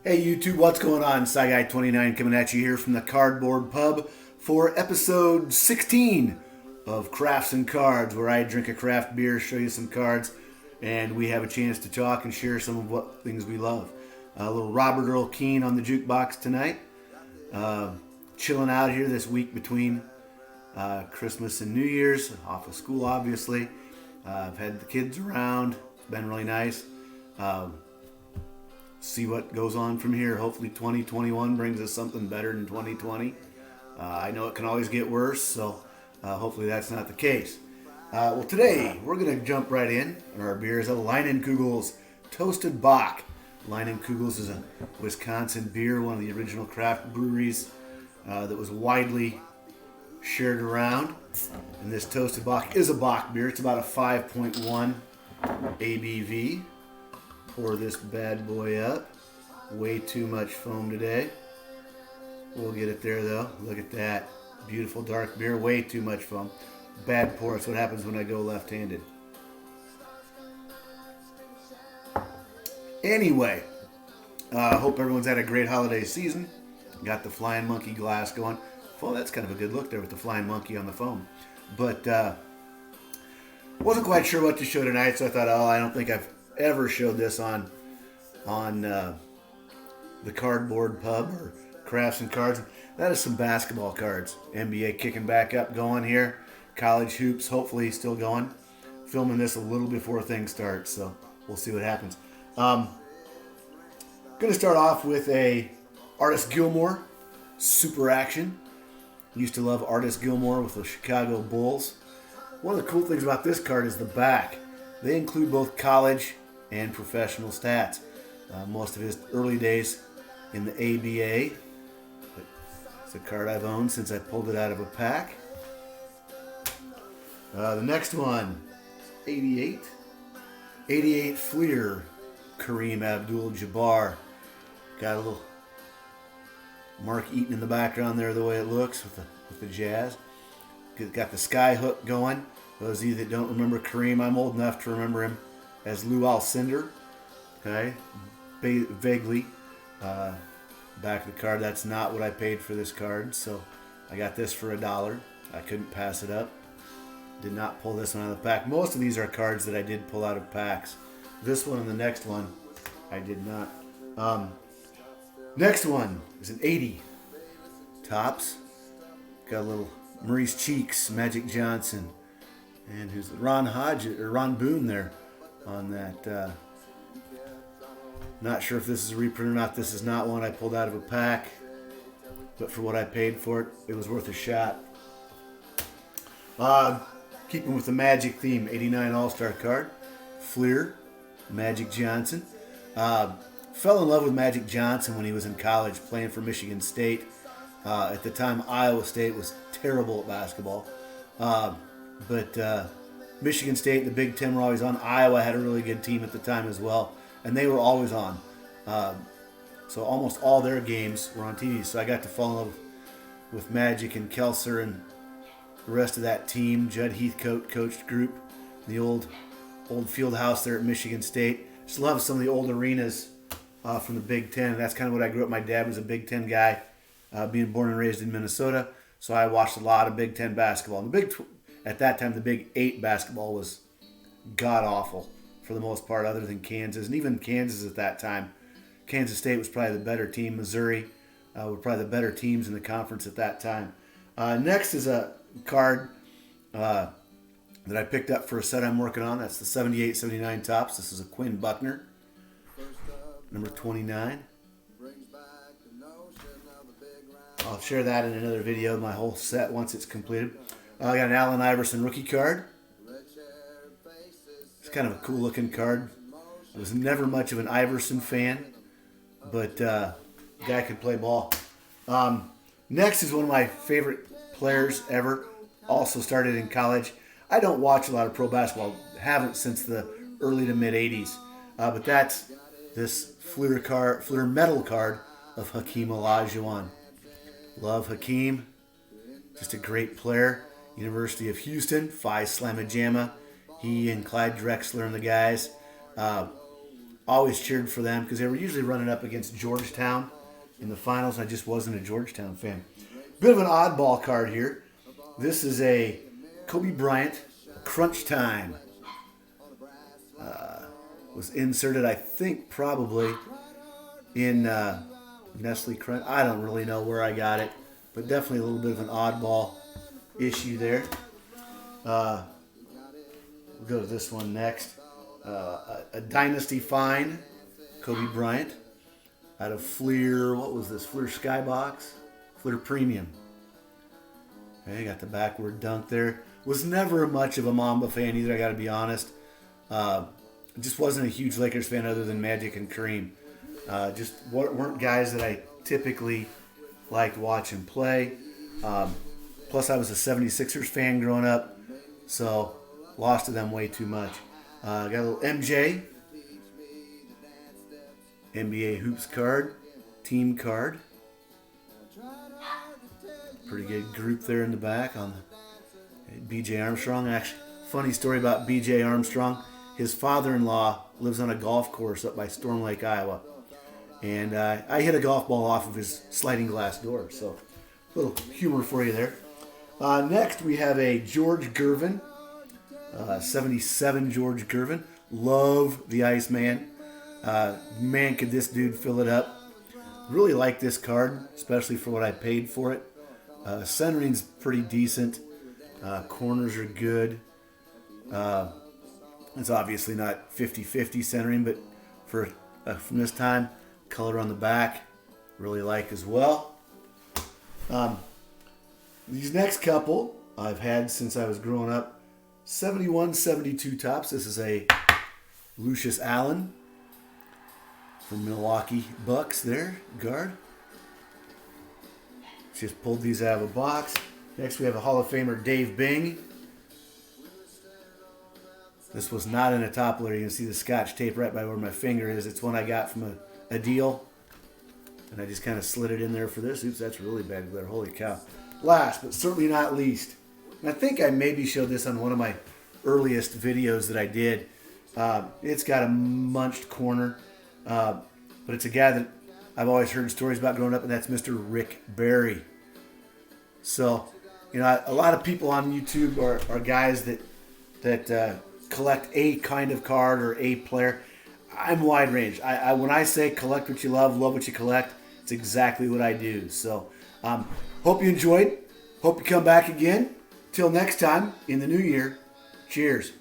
Hey YouTube, what's going on? SciGuy29 coming at you here from the Cardboard Pub for episode 16 of Crafts and Cards, where I drink a craft beer, show you some cards, and we have a chance to talk and share some of what things we love. A little Robert Earl Keen on the jukebox tonight. Chilling out here this week between Christmas and New Year's, off of school obviously. I've had the kids around, it's been really nice. See what goes on from here. Hopefully 2021 brings us something better than 2020. I know it can always get worse, so hopefully that's not the case. Well, today we're going to jump right in. Our beer is a Leinenkugel's Toasted Bock. Leinenkugels is a Wisconsin beer, one of the original craft breweries that was widely shared around. And this Toasted Bock is a Bock beer. It's about a 5.1 ABV. Pour this bad boy up. Way too much foam today. We'll get it there though. Look at that. Beautiful dark beer. Way too much foam. Bad pour. That's what happens when I go left-handed. Anyway, hope everyone's had a great holiday season. Got the Flying Monkey glass going. Well, that's kind of a good look there with the Flying Monkey on the foam. But wasn't quite sure what to show tonight, so I thought, I don't think I've ever showed this on the Cardboard Pub or Crafts and Cards. That is some basketball cards. NBA kicking back up, going here. College hoops hopefully still going. Filming this a little before things start, so we'll see what happens. Going to start off with a Artis Gilmore Super Action. Used to love Artis Gilmore with the Chicago Bulls. One of the cool things about this card is the back. They include both college and professional stats. Most of his early days in the ABA. But it's a card I've owned since I pulled it out of a pack. The next one, 88. 88 Fleer, Kareem Abdul-Jabbar. Got a little Mark Eaton in the background there, the way it looks with the Jazz. Got the sky hook going. Those of you that don't remember Kareem, I'm old enough to remember him as Lou Alcindor. Okay, vaguely. Back of the card, that's not what I paid for this card, so I got this for $1. I couldn't pass it up. Did not pull this one out of the pack. Most of these are cards that I did pull out of packs. This one and the next one, I did not. Next one is an 80 Topps. Got a little Maurice Cheeks, Magic Johnson, and who's Ron Boone there on that. Not sure if this is a reprint or not. This is not one I pulled out of a pack, but for what I paid for it, it was worth a shot. Keeping with the Magic theme, 89 All-Star card, Fleer, Magic Johnson. Fell in love with Magic Johnson when he was in college playing for Michigan State. At the time, Iowa State was terrible at basketball. But Michigan State and the Big Ten were always on. Iowa had a really good team at the time as well, and they were always on. So almost all their games were on TV. So I got to fall in love with Magic and Kelser and the rest of that team. Judd Heathcote coached group, the old field house there at Michigan State. Just love some of the old arenas from the Big Ten. That's kind of what I grew up. My dad was a Big Ten guy, being born and raised in Minnesota. So I watched a lot of Big Ten basketball. And at that time, the Big 8 basketball was god-awful for the most part, other than Kansas. And even Kansas at that time, Kansas State was probably the better team. Missouri were probably the better teams in the conference at that time. Next is a card that I picked up for a set I'm working on. That's the 78-79 Topps. This is a Quinn Buckner, number 29. I'll share that in another video, my whole set once it's completed. I got an Allen Iverson rookie card. It's kind of a cool looking card. I was never much of an Iverson fan, but guy could play ball. Next is one of my favorite players ever. Also started in college. I don't watch a lot of pro basketball. Haven't since the early to mid 80s. But that's this Fleer metal card of Hakeem Olajuwon. Love Hakeem. Just a great player. University of Houston, Phi Slamma Jamma. He and Clyde Drexler and the guys. Always cheered for them because they were usually running up against Georgetown in the finals. I just wasn't a Georgetown fan. Bit of an oddball card here. This is a Kobe Bryant Crunch Time. Was inserted, I think, probably in Nestle Crunch. I don't really know where I got it, but definitely a little bit of an oddball issue there. We'll go to this one next. A Dynasty Find, Kobe Bryant, out of Fleer. What was this? Fleer Skybox? Fleer Premium. Okay, got the backward dunk there. Was never much of a Mamba fan either, I got to be honest. Just wasn't a huge Lakers fan other than Magic and Kareem. Just weren't guys that I typically liked watching play. Plus, I was a 76ers fan growing up, so lost to them way too much. Got a little MJ, NBA Hoops card, team card. Pretty good group there in the back on B.J. Armstrong. Actually, funny story about B.J. Armstrong. His father-in-law lives on a golf course up by Storm Lake, Iowa. And I hit a golf ball off of his sliding glass door. So, a little humor for you there. Next, we have a George Gervin. 77 George Gervin. Love the Iceman. Man, could this dude fill it up. Really like this card, especially for what I paid for it. Centering's pretty decent. Corners are good. It's obviously not 50-50 centering, but from this time, color on the back, really like as well. These next couple I've had since I was growing up. 71-72 tops. This is a Lucius Allen from Milwaukee Bucks there, guard. Just pulled these out of a box. Next we have a Hall of Famer Dave Bing. This was not in a top loader. You can see the scotch tape right by where my finger is. It's one I got from a deal. And I just kind of slid it in there for this. Oops, that's really bad glare. Holy cow. Last, but certainly not least. And I think I maybe showed this on one of my earliest videos that I did. It's got a munched corner. But it's a guy that I've always heard stories about growing up, and that's Mr. Rick Barry. So, you know, a lot of people on YouTube are guys that collect a kind of card or a player. I'm wide range. When I say collect what you love what you collect, it's exactly what I do. So, hope you enjoyed. Hope you come back again. Till next time in the new year, cheers.